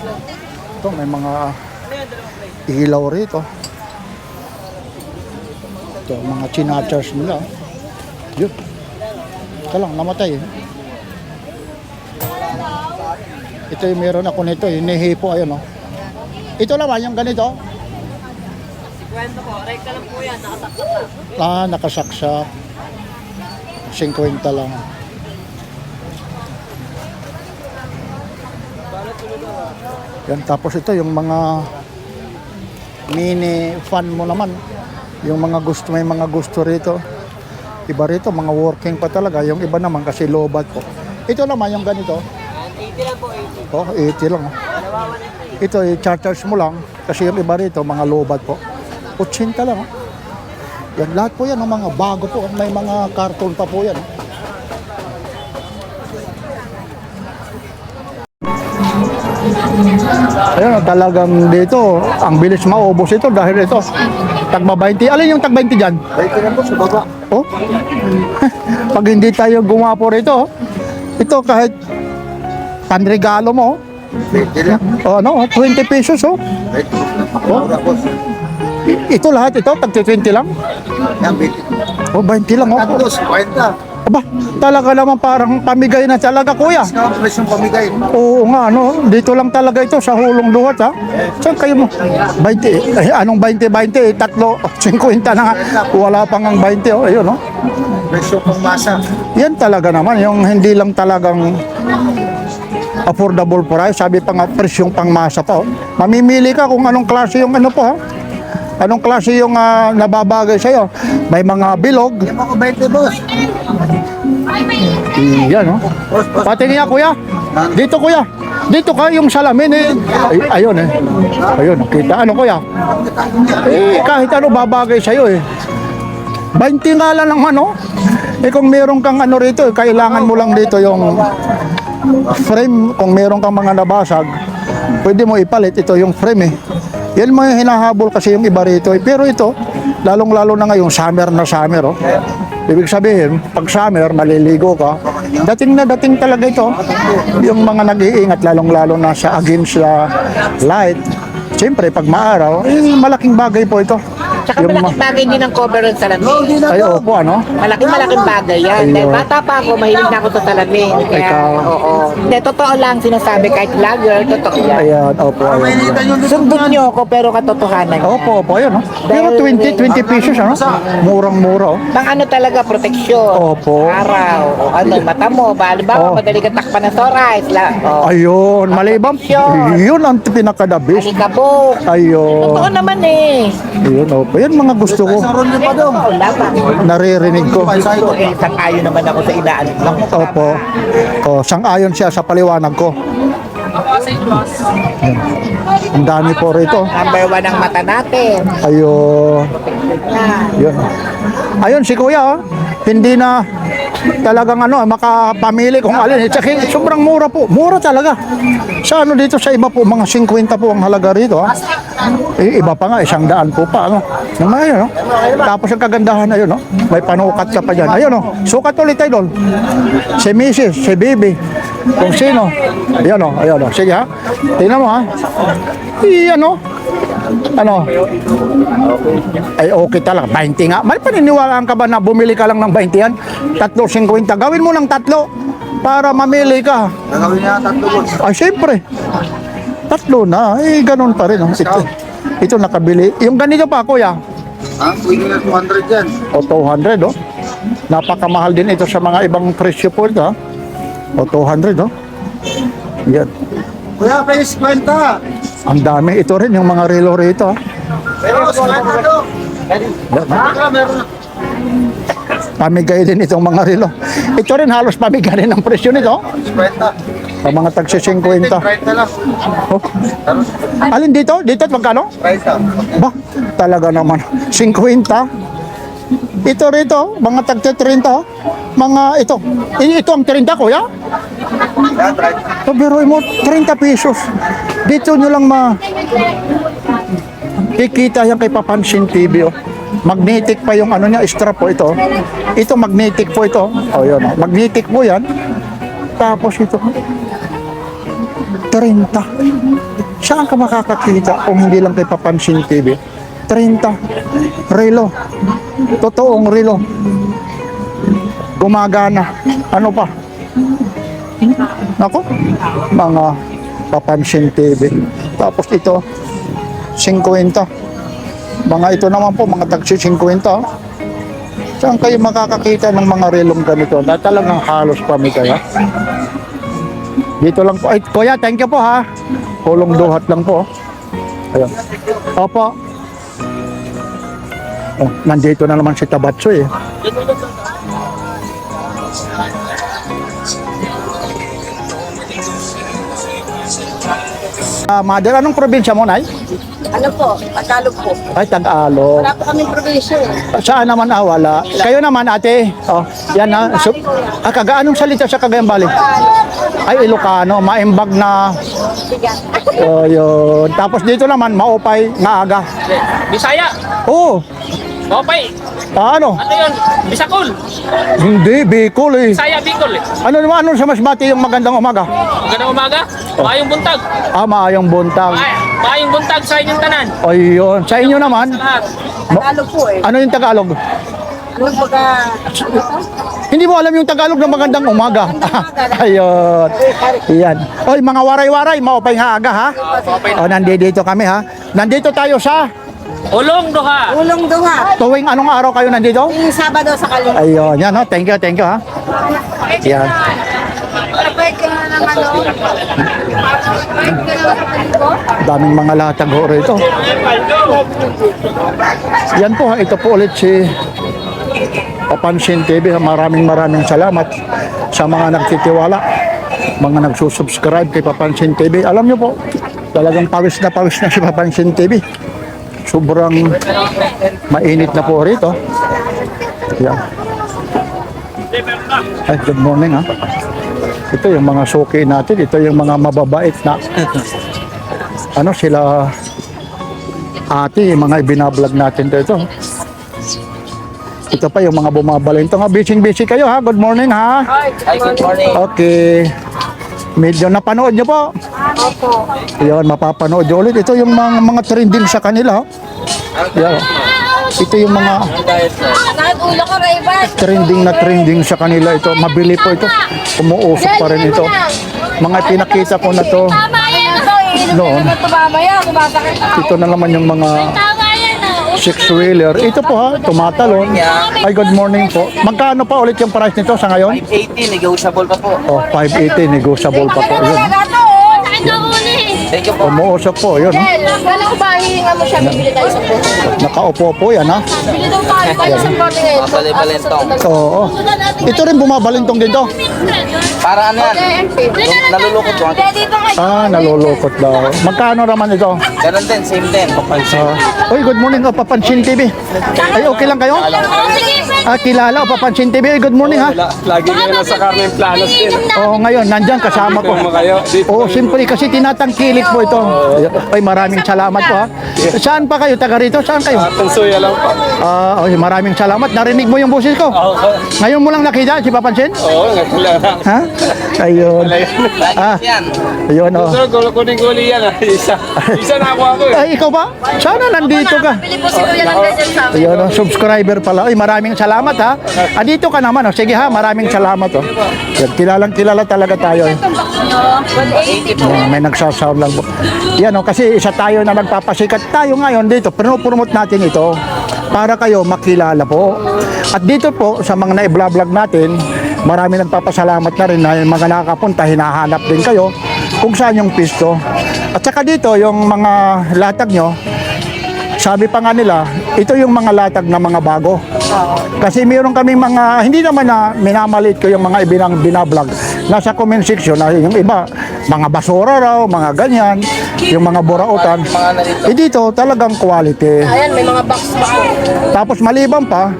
Ito, may mga ilaw rito. Ito, mga chinachars nila. Yun. Ito lang, namatay. Ito yung meron ako nito, yung nehipo, ayun, oh. Ito naman, yung ganito. 50 po, rekta lang po yan, nakasaksak. Nakasaksak. 50 lang. Yan, tapos ito yung mga mini fan mo naman. Yung mga gusto, may mga gusto rito. Iba rito, mga working pa talaga. Yung iba naman kasi lobat po. Ito naman yung ganito. 80 lang po, 80. Oh, 80 lang. Oh. Ito, i-charge mo lang. Kasi yung iba rito, mga lobat po. 80 lang. Oh. Yan, lahat po yan, mga bago po. May mga karton pa po yan. Ayun, talagang dito, ang bilis maubos ito dahil ito, tagba 20. Alin yung tag 20 dyan? 20 lang po sa baba. Oh? Pag hindi tayo gumapo rito, ito kahit panregalo mo, 20 lang. oh, ano, 20 pesos, oh. Oh. Ito lahat, ito, tag 20 lang. Yan, 20. Oh, 20 lang, oh. Tapos, 50. Aba, talaga naman parang pamigay na talaga, kuya. Discount price yung pamigay. Oo nga, ano, dito lang talaga ito sa Hulong Duhat, ha. Saan kayo mo? 20, anong 20, tatlo, 50 na nga. Wala pang ang 20, oh, ayun, oh. Presyo pang masa. Yan talaga naman, yung hindi lang talagang affordable price, sabi pa nga presyong pangmasa pa, oh. Mamimili ka kung anong klase yung ano po, ha. Anong klase yung nababagay sa'yo? May mga bilog. Yan ako 20, boss. Yan, oh. Pati niya, kuya. Dito, kuya. Dito ka, yung salamin, eh. Ayun, eh. Ayun, kita. Ano, kuya? Kahit ano babagay sa'yo, eh. 20 nga lang naman, oh. Kung meron kang ano rito, kailangan mo lang dito yung frame. Kung meron kang mga nabasag, pwede mo ipalit. Ito yung frame, eh. Yan mo yung hinahabol kasi yung iba rito, eh. Pero ito, lalong-lalo na ngayong summer na summer, oh. Ibig sabihin, pag summer, maliligo ka. Dating na dating talaga ito. Yung mga nag-iingat, lalong-lalo na sa against the light. Siyempre, pag maaraw, malaking bagay po ito. Tsaka malaking bagay din ang cover ng salamin. Ay, opo, ano? Malaking bagay yan. Dahil bata pa ako, mahilig na ako sa salamin. Kaya, Ikaw. oo. Hindi, totoo lang sinasabi kahit vlogger, totoo yan. Ayan, opo, ayan. Sundot niyo ako pero katotohanan yan. Opo, opo, ayan, oh. Pero 20 pesos, ano? Murang-mura, oh. Pang ano talaga, proteksyon. Opo. Araw. O ano, mata mo. Halimbawa, Oh. madali ka takpan ng sorais. Ayun, malibang. Yun ang pinakadabis. Alikabok. Ayun. Totoo naman eh. Ayun, opo. Yan mga gusto ko. Wala pa. Naririnig ko. Eh, sang-ayon naman ako sa inaalit lang mo. Opo. Oh, sang-ayon siya sa paliwanag ko. Ang dami po rito. Number 1 ang mata natin. Ayun. Yun. Ayun, si Kuya, oh. Hindi na talagang ano, makapamili kung alin. Tsaka sobrang mura po. Mura talaga. Sa ano dito, sa iba po, mga 50 po ang halaga rito. Ha? Iba pa nga, 100 po pa. Ano? Yung mga yun, no? Tapos ang kagandahan na yun, no? May panukat ka pa dyan. Ayun, no? Sukat ulit tayo doon. Si Mrs., si Bibi, kung sino. Ayun, no? Ayun, no? Sige, ha? Tingnan mo, ha? Ano? Ano? Ay, okay talaga. 20 nga. May paniniwalaan ka ba na bumili ka lang ng 20 yan? 3.50. Gawin mo ng 3 para mamili ka. Gagawin niya 3, boss. Ay, siyempre. 3 na. Eh, ganun pa rin. Oh. Ito nakabili. Yung ganito pa, kuya. Ha? Pwede na 200 yan. O, 200, oh. Napakamahal din ito sa mga ibang presyo po ito, ha? O, 200, oh. Yan. Kuya, face kwenta. Ang dami. Ito rin, yung mga relo rito, ha? Pero, kwenta to. Yan, ha? Meron na. Pamigay din itong mga relo. Ito rin halos pamigay rin ang presyo nito. Kwenta. Ang mga tagsi 50. 30 lang. Oh. Alin dito? Dito magkano? 30. Ba, talaga naman. 50. Ito rito, mga tagti 30. Oh. Mga ito. Ito ang 30, kuya? Yan, 30. So, biruin mo, 30 pesos. Dito nyo lang kikita yan kay Papansin TV, oh. Magnetic pa yung ano niya, strap po ito. Ito magnetic po ito. Oh, yun. Magnetic po yan. Tapos ito. 30. Saan ka makakakita kung hindi lang kay Papansin TV? 30. Relo. Totoong relo. Gumagana. Ano pa? Ako, mga Papansin TV. Tapos ito, 50. Mga ito naman po, mga tagsi 50. Saan kayo makakakita ng mga relong ganito? Na talagang halos pamigaya. Dito lang po. Ay, kuya, thank you po ha. Hulong duhat lang po. Ayun. Opo. Oh, nandito na naman si Tabatso eh. Mother, anong probinsya mo, Nay? Ano po? Tagalog po. Ay, Tagalog. Wala po kaming probinsya eh. Saan naman wala? Kayo naman, ate. Oh, yan ha. So, anong salita sa Cagayan Valley? Ay, Ilocano. Maimbag na. Oh, yun. Tapos dito naman, maupay, nga aga. Bisaya. Oh, Okay. ano? Ano yun? Bisakol. Hindi, Bicol eh. Bisaya, Bicol. Ano naman, ano sa Masbate yung magandang umaga? Magandang umaga. Maayong buntag. Maayong buntag. Maayong buntag sa inyong tanan. Ayun. Sa inyo naman, Lahat. Tagalog po eh. ano yung Tagalog? Ano baga? Hindi mo alam yung Tagalog ng magandang umaga. Ayun. Yan. Oy, mga waray-waray, maupay nga aga ha. O, nandito kami ha. Nandito tayo sa Ulong Duha. Ulong duha. tuwing anong araw kayo nandito? Yung Sabado sa Kalinga. Ayun, yan ha. Thank you ha. Yan. Kapag ka na ng ano? Daming mga latag ho rito. Yan po ha. Ito po ulit si Papansin TV. Maraming salamat sa mga nagtitiwala, mga nagsusubscribe kay Papansin TV. Alam nyo po, talagang pawis na si Papansin TV. Sobrang mainit na po rito. Yan. Ay, good morning ha. Ito yung mga suki natin. Ito yung mga mababait na ano sila ate, yung mga ibinablog natin dito. Ito pa yung mga bumabalik. Ito nga, busy kayo ha. Good morning ha. Hi, good morning. Okay. Medyo napanood nyo po. Opo. Yan, mapapanood nyo ulit. Ito yung mga trending sa kanila. Yan. Ito yung mga Sakit ulo ko, Rayban. trending sa kanila. Ito, mabili po ito. Umuusok pa rin ito. Mga pinakita ko na to. Tama yan. Noon. Ano to mamaya? Kumasakit ako. Ito na naman yung mga Tama yan. six-wheeler. Ito po ha, tumatalon. Ay, good morning po. Magkano pa ulit yung price nito sa ngayon? 580, negotiable pa po. Oh, 580, negotiable pa po. Yun. Sakit na uli. Thank you po. Umuusok po, yun. Kala ko ba hihinga mo siya, bibili tayo sa puso. Nakaupo po yan ha. Bili daw tayo sa bote ngayon. Bali-balentong. Oo. Ito rin bumabalintong dito. Para ano yan? Nalulukot ko. Dito nga. Nalulukot daw. Magkano naman ito? Ganun din, same din. Uy, good morning, Papansin TV. Ay, okay lang kayo? Kilala, Papansin TV. Good morning ha. Lagi nyo nasa Carmen Planos din. Oo, ngayon, nandyan kasama ko. Oo, simple kasi tinatangkilik po ito. Ay, maraming salamat po ha. Saan pa kayo? Taga rito? Saan kayo? Tansuya lang po. Maraming salamat. Narinig mo yung boses ko. Ngayon mo lang nakita si Papansin? Oo, nga. Ha? Ayun. Yan. Ayun, oh. Kuning-guli yan. Isa na ako eh. Ay, ikaw ba? Sana nandito ka. Bili po si Kuya ng ganyan sa amin. Ayun, oh, subscriber pala. Ay, maraming salamat ha. Dito ka naman. Oh. Sige ha, maraming salamat. Oh. Yan, kilalang-kilala talaga tayo. Eh. 180 po. May nagsasound lang po. Yan, oh, kasi isa tayo na nagpapasikat tayo ngayon dito. Promote natin ito para kayo makilala po. At dito po, sa mga na-vlog natin, marami nagpapasalamat na rin na yung mga nakakapunta, hinahanap din kayo kung saan yung pisto. At saka dito, yung mga latag nyo, sabi pa nga nila, ito yung mga latag na mga bago. Kasi meron kami mga, hindi naman na minamalit ko yung mga binablog. Nasa comment section na yung iba, mga basura raw, mga ganyan, yung mga burautan. Dito talagang quality. Ayan, may mga box pa po. Tapos maliban pa,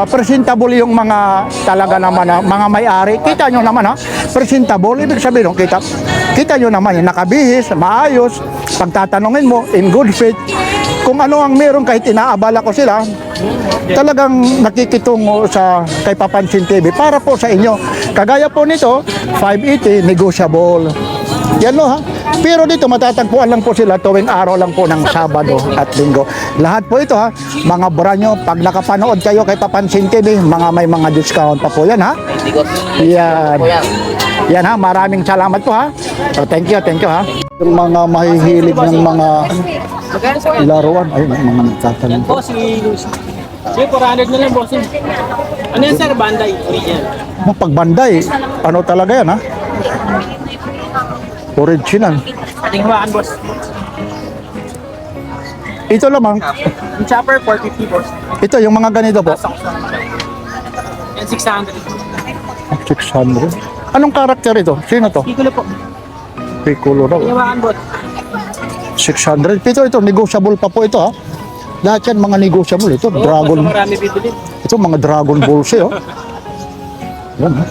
presentable yung mga talaga naman na mga may-ari. Kita nyo naman ha, presentable, ibig sabihin kita nyo naman yung nakabihis, maayos, pagtatanungin mo, in good faith, kung ano ang meron kahit inaabala ko sila, talagang nakikitungo sa kay Papansin TV para po sa inyo. Kagaya po nito, 580 negotiable. Yan no ha. Pero dito matatagpuan lang po sila tuwing araw lang po ng Sabado at Linggo. Lahat po ito ha, mga branyo, pag nakapanood kayo kay Papansin TV, may mga discount pa po yan ha. Yan. Yan ha, maraming salamat po ha. So, thank you ha. Yung mga mahihilig ng mga laruan, ayun, mga nagtatanong po. Po, si Lucy. Sige, 400 na lang, bossing. Ano yan, sir? Bandai. Original. Pagbanday, ano talaga yan ha? Original. Ating hawakan, boss. Ito lamang, Yung chopper, 450, boss. ito yung mga ganito po. Yan, 600. 600. Anong karakter ito? Sino to? Kikulo po. Piccolo raw. Hawakan, boss. 600. Ito, negotiable pa po ito ha. Lahat yan mga negotiable. Ito, Oo, dragon. mas marami bibili. Ito, mga Dragon Balls eh oh. Yan ha.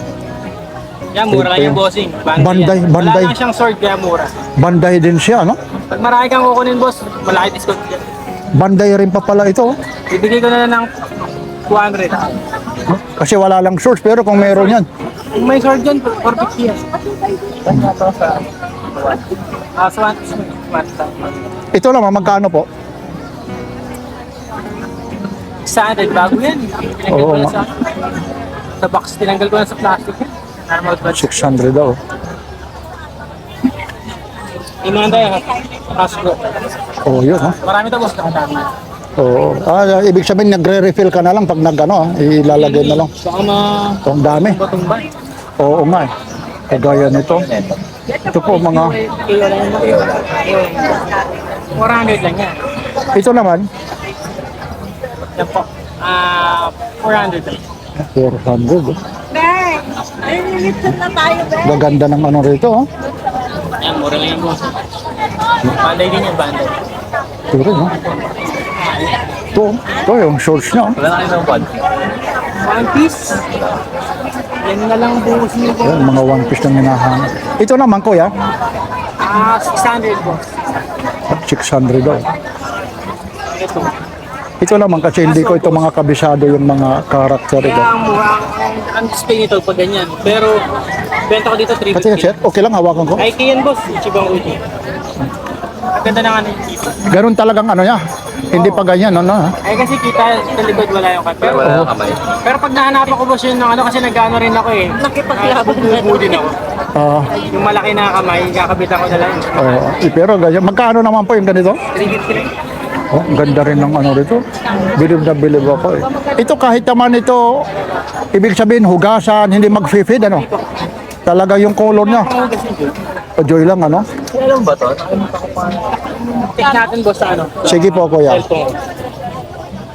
Yan, mura lang yung bossing. Banday, yan. Banday. Wala lang siyang sword, kaya mura. Banday din siya, no? Pag marami kang kukunin, boss, malaki discount yan. Banday rin pa pala ito. Oh. Bibigay ko na lang ng 200. Kasi wala lang source, pero kung meron yan. Kung may sword dyan, 450 yan. So, Ito lang, magkano po? 600, bago yan. Tinanggal Oo ko na nga. sa box, tinanggal ko na sa plastic yan. Normal budget. 600 daw. Yung mga tayo, Hasbro. Oh, yun ha. Marami to, boss, nakatami. Oo. Ibig sabihin, nagre-refill ka na lang pag ilalagay na lang. Baka Ang dami. matumba. Oo nga eh. Kagaya nito. Ito po mga, 400 lang yan. ito naman, Yan po. 400 lang. 400. Ben, ay, limited na tayo, Ben. Gaganda ng ano rito. Oh. Yan, mura lang yan, boss. Banday din yan, banday. Ito rin. Oh. Ito yung shorts niya. Oh. Wala na kayo ng bad. One piece. Yan na lang buhos niyo po. Yan, mga one piece na minahanap. Ito naman kuya, 600 boss. 600 daw. Ito. Ito naman kasi hindi ko ito mga kabisado yung mga karakter ito. Kaya mura ang display nito pag ganyan. Pero, benta ko dito Kasi 350. sir, okay lang hawakan ko. Ay, yan boss. Ichibang uji. Ang ganda ng ano yung tipo. Ganun talagang ano niya. Hindi pa ganyan, ano ha? Ay kasi kita sa likod wala yung kamay. Pero pag nahanapan ko boss yun ng ano kasi nag-ano rin ako eh. Nakipaglaban Bububo din ako. Ah, Yung malaki na kamay, kakabitan ko na lang. pero ganyan. Magkano naman po yung ganito? 350 rin. Oh, ganda rin ng ano rito. Bilib na bilib ako eh. Ito kahit naman ito, ibig sabihin hugasan, hindi mag-feed ano. Talaga yung color niya. Joy lang ano. Take natin boss sa ano. Sige po kuya. Cellphone.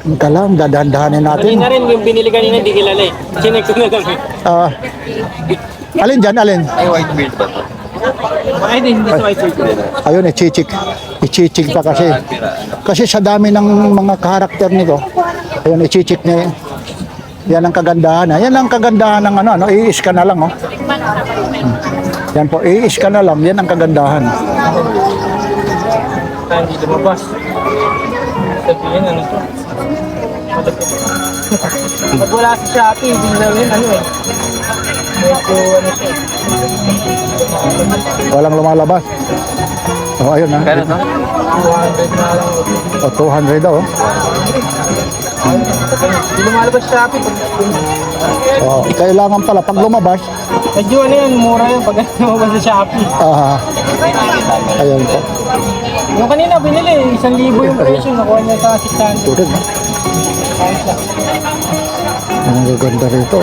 Ika lang, dadahan-dahanin natin. Kanina rin yung binili kanina, hindi kilala eh. Chinek ko na lang eh. Ah, alin dyan, alin? Ay, hindi sa white shirt. Ayun, ichichik pa kasi. Kasi sa dami ng mga karakter nito, ayun, ichichik niya. Yan ang kagandahan. Yan ang kagandahan ng ano, i-is ka na lang. Oh. Yan po, i-is ka na lang. Yan ang kagandahan. Hindi lumabas. Sabihin, ano to? Pag wala sa Shopee, hindi na rin, ano eh. Medyo, ano siya. Walang lumalabas. Oh, ayun ha. 200 na lang. Oh, 200 daw. Oh. Hindi lumalabas sa Shopee. Oh, kailangan pala pag lumabas, Medyo ano yun, mura yun pag lumabas sa Shopee. ayun po. Yung kanina binili, 1,000 yung presyo, nakuha niya sa 600. Tulad na. Kahit lang. Ang gaganda rito.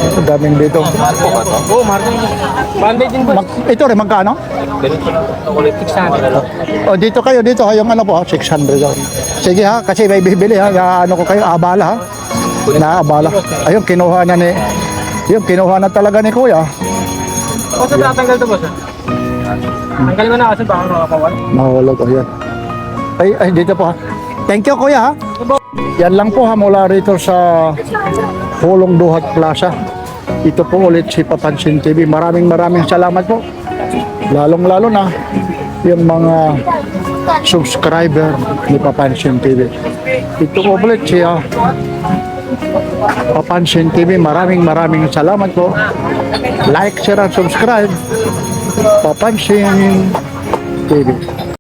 Ang daming dito. Oo, mahal din yun. Banday din ba? Ito rin, magkano? 600. O dito kayo, dito kayong ano po, 600 daw. Sige ha, kasi may bibili ha, ano ko kayo, abala ha. Naabala. Ayun, kinuha niya ni, yun, kinuha na talaga ni kuya. O sa tatanggal to boss? Tanggal mo na kasi baka makakawal. Mahulog, ayan. Ay, dito po ha. Thank you kuya ha. Yan lang po ha, mula rito sa Hulong Duhat Plaza. Ito po ulit si Papansin TV. Maraming salamat po. Lalong-lalo na yung mga subscriber ni Papansin TV. Ito po ulit siya Papansin TV. Maraming salamat po. Like, share, and subscribe. Papansin TV.